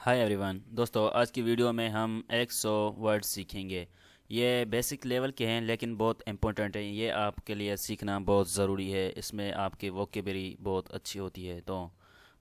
Hi everyone दोस्तों, आज की वीडियो में हम 100 वर्ड सीखेंगे। ये बेसिक लेवल के हैं लेकिन बहुत इंपॉर्टेंट हैं। ये आपके लिए सीखना बहुत ज़रूरी है। इसमें आपकी वोकेबलरी बहुत अच्छी होती है। तो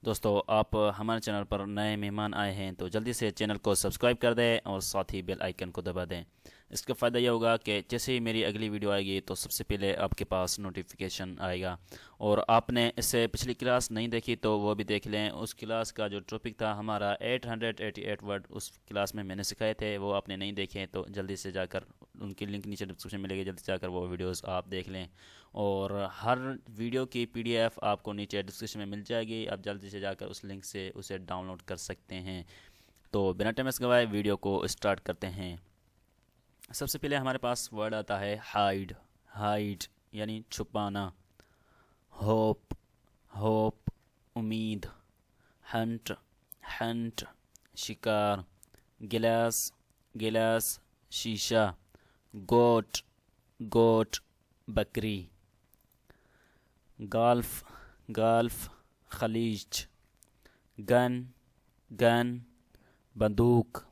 दोस्तों, आप हमारे चैनल पर नए मेहमान आए हैं तो जल्दी से चैनल को सब्सक्राइब कर दें और साथ ही बेल आइकन को दबा दें। इसका फ़ायदा यह होगा कि जैसे ही मेरी अगली वीडियो आएगी तो सबसे पहले आपके पास नोटिफिकेशन आएगा। और आपने इससे पिछली क्लास नहीं देखी तो वो भी देख लें। उस क्लास का जो टॉपिक था हमारा 888 वर्ड, उस क्लास में मैंने सिखाए थे। वो आपने नहीं देखे तो जल्दी से जाकर उनकी लिंक नीचे डिस्क्रिप्शन मिलेगी, जल्दी से जाकर वो वीडियोस आप देख लें। और हर वीडियो की पीडीएफ आपको नीचे डिस्क्रिप्शन में मिल जाएगी। आप जल्दी से जाकर उस लिंक से उसे डाउनलोड कर सकते हैं। तो बिना टाइम गवाए वीडियो को स्टार्ट करते हैं। सबसे पहले हमारे पास वर्ड आता है हाइड। हाइड यानी छुपाना। होप, होप उम्मीद। हंट, हंट शिकार। गिलास, गिलास शीशा। गोट, गोट बकरी। गाल्फ, गाल्फ खलीज। गन, गन बंदूक।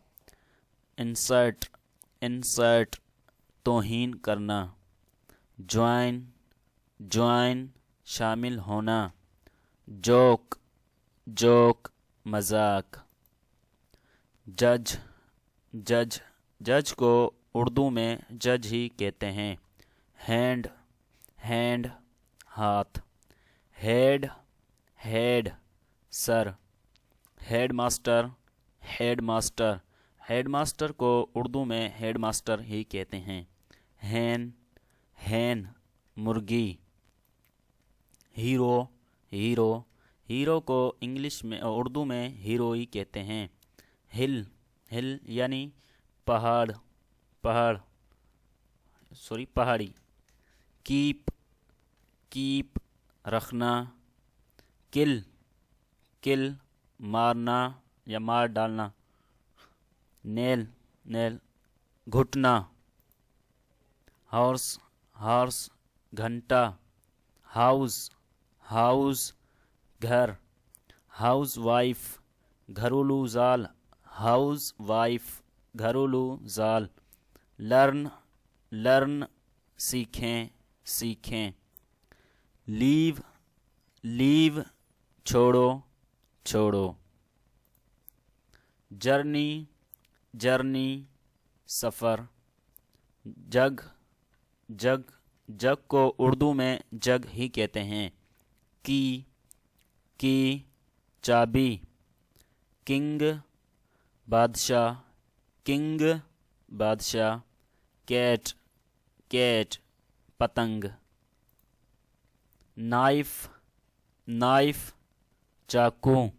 इंसर्ट, इंसर्ट तौहीन करना। ज्वाइन, ज्वाइन शामिल होना। जोक, जोक मजाक। जज, जज, जज को उर्दू में जज ही कहते हैं। हैंड, हैंड हाथ। Head, head sir. Head master, head master, head master को उर्दू में हेड मास्टर ही कहते हैं। हैन, हैन मुर्गी। हीरो, हीरो, हीरो को इंग्लिश में उर्दू में हीरो ही कहते हैं। हिल, हिल यानी पहाड़, पहाड़ पहाड़ी। कीप, कीप रखना। किल, किल मारना या मार डालना। नेल, नेल घुटना। हॉर्स, हॉर्स घंटा। हाउस, हाउस घर। हाउस वाइफ घरेलू जाल। हाउस वाइफ घरेलू जाल। लर्न, लर्न सीखें, सीखें। लीव, लीव छोड़ो, छोड़ो। जर्नी, जर्नी सफ़र। जग, जग, जग को उर्दू में जग ही कहते हैं। की चाबी। किंग बादशाह, किंग बादशाह। कैट, कैट पतंग। नाइफ, नाइफ चाकू।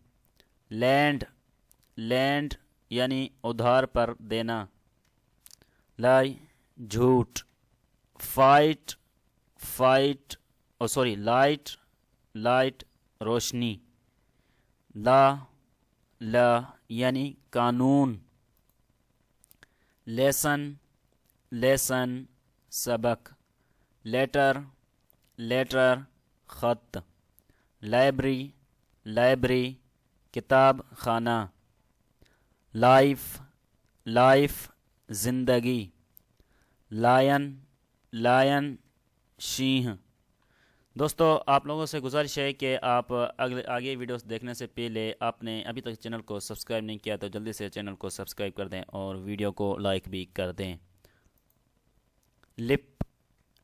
लैंड, लैंड यानी उधार पर देना। लाई झूठ। फाइट, फाइट लाइट, लाइट रोशनी। ला, ला यानी कानून। लेसन, लेसन सबक। लेटर, लेटर खत। लाइब्रेरी, लाइब्रेरी किताब खाना। लाइफ, लाइफ जिंदगी। लायन, लायन सिंह। दोस्तों, आप लोगों से गुजारिश है कि आप आगे वीडियोस देखने से पहले आपने अभी तक चैनल को सब्सक्राइब नहीं किया तो जल्दी से चैनल को सब्सक्राइब कर दें और वीडियो को लाइक भी कर दें। Lip,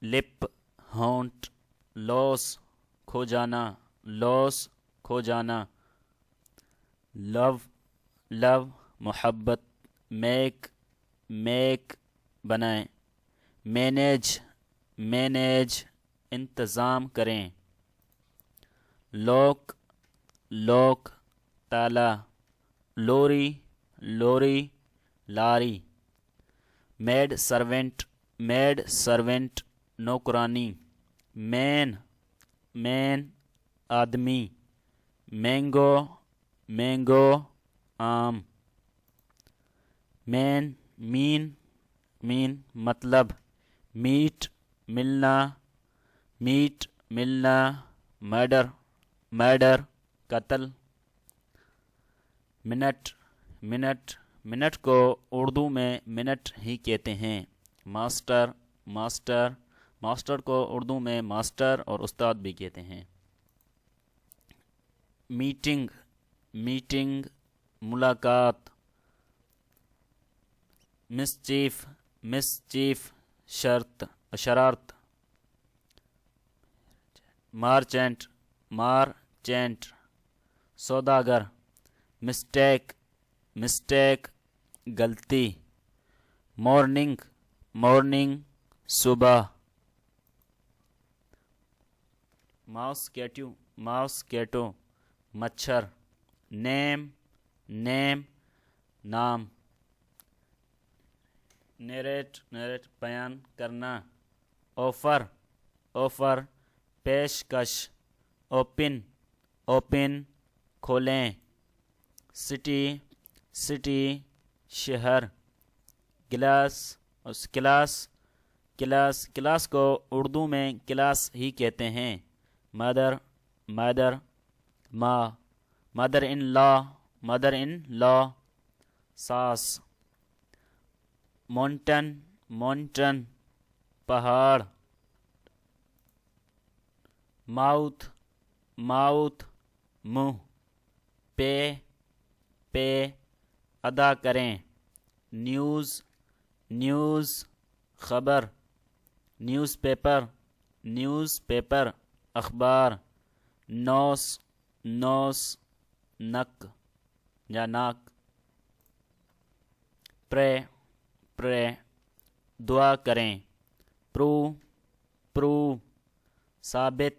lip haunt. लॉस खो जाना, लॉस खो जाना। लव, लव मोहब्बत। मेक, मेक बनाएं। मैनेज, मैनेज इंतज़ाम करें। लॉक, लॉक ताला। लोरी, लोरी लारी। मेड सर्वेंट, मेड सर्वेंट नौकरानी। मैन, मैन आदमी। मैंगो, मैंगो आम। मैन, मीन, मीन मतलब। मीट मिलना, मीट मिलना। मर्डर, मर्डर कत्ल। मिनट, منٹ، منٹ کو اردو میں منٹ ہی کہتے ہیں۔ ماسٹر، ماسٹر، ماسٹر کو اردو میں ماسٹر اور استاد بھی کہتے ہیں۔ میٹنگ، میٹنگ، ملاقات۔ مسچیف، مسچیف، شرارت۔ مارچنٹ، مارچنٹ، سوداگر۔ مسٹیک، مسٹیک، غلطی۔ مارننگ، مارننگ، صبح۔ ماسکیٹو، ماسکیٹو، مچھر۔ نیم، نیم، نام۔ نیریٹ، نیریٹ، بیان کرنا۔ آفر، آفر، پیشکش۔ اوپن، اوپن، کھولیں۔ سٹی، سٹی، شہر۔ کلاس، کلاس، کلاس، کلاس کو اردو میں کلاس ہی کہتے ہیں۔ مدر، مدر، ماں۔ مدر ان لا، مدر ان لا، ساس۔ مونٹن، مونٹن، پہاڑ۔ ماؤتھ، ماؤتھ، منہ۔ پے، پے، ادا کریں۔ نیوز، نیوز، خبر۔ نیوز پیپر، نیوز پیپر، اخبار۔ نوس، نوس، نک یا ناک۔ پرے، پرے، دعا کریں۔ پرو، پرو، ثابت۔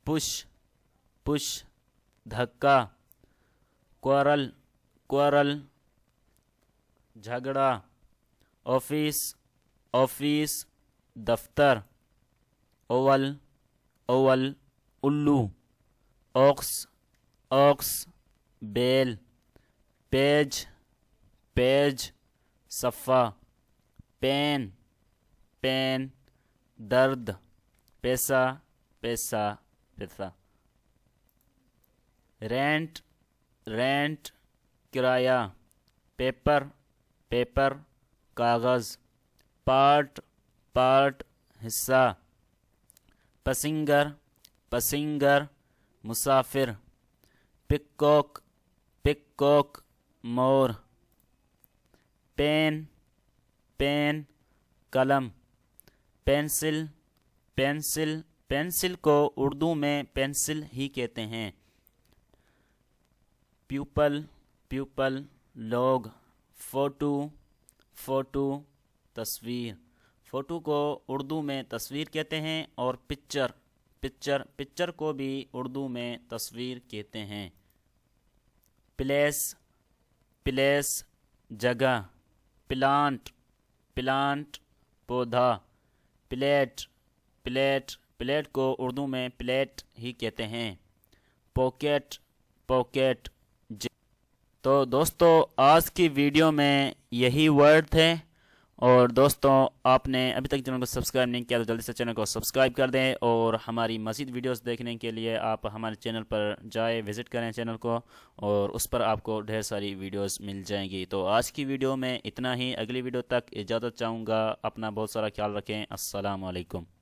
پش، پش، دھکا۔ کوارل، کوارل، جھگڑا۔ آفس، آفس، دفتر۔ اوول، اوول، الو۔ اوکس، اوکس، بیل۔ پیج، پیج، صفحہ۔ پین، پین، درد۔ پیسہ، پیسہ، پیسہ۔ رینٹ، رینٹ، کرایہ۔ پیپر، پیپر، کاغذ۔ پارٹ، پارٹ، حصہ۔ پسنگر، پسنگر، مسافر۔ پکوک، پکوک، مور۔ پین، پین، قلم۔ پینسل، پینسل، پینسل کو اردو میں پینسل ہی کہتے ہیں۔ پیپل، پیپل، لوگ۔ فوٹو، فوٹو، تصویر۔ فوٹو کو اردو میں تصویر کہتے ہیں اور پکچر، پکچر، پکچر کو بھی اردو میں تصویر کہتے ہیں۔ پلیس، پلیس، جگہ۔ پلانٹ، پلانٹ، پودا۔ پلیٹ، پلیٹ، پلیٹ کو اردو میں پلیٹ ہی کہتے ہیں۔ Pocket, pocket. تو دوستو آج کی ویڈیو میں یہی ورڈ تھے، اور دوستوں آپ نے ابھی تک چینل کو سبسکرائب نہیں کیا تو جلدی سے چینل کو سبسکرائب کر دیں، اور ہماری مزید ویڈیوز دیکھنے کے لیے آپ ہمارے چینل پر جائے وزٹ کریں چینل کو، اور اس پر آپ کو ڈھیر ساری ویڈیوز مل جائیں گی۔ تو آج کی ویڈیو میں اتنا ہی، اگلی ویڈیو تک اجازت چاہوں گا، اپنا بہت سارا خیال رکھیں۔ السلام علیکم۔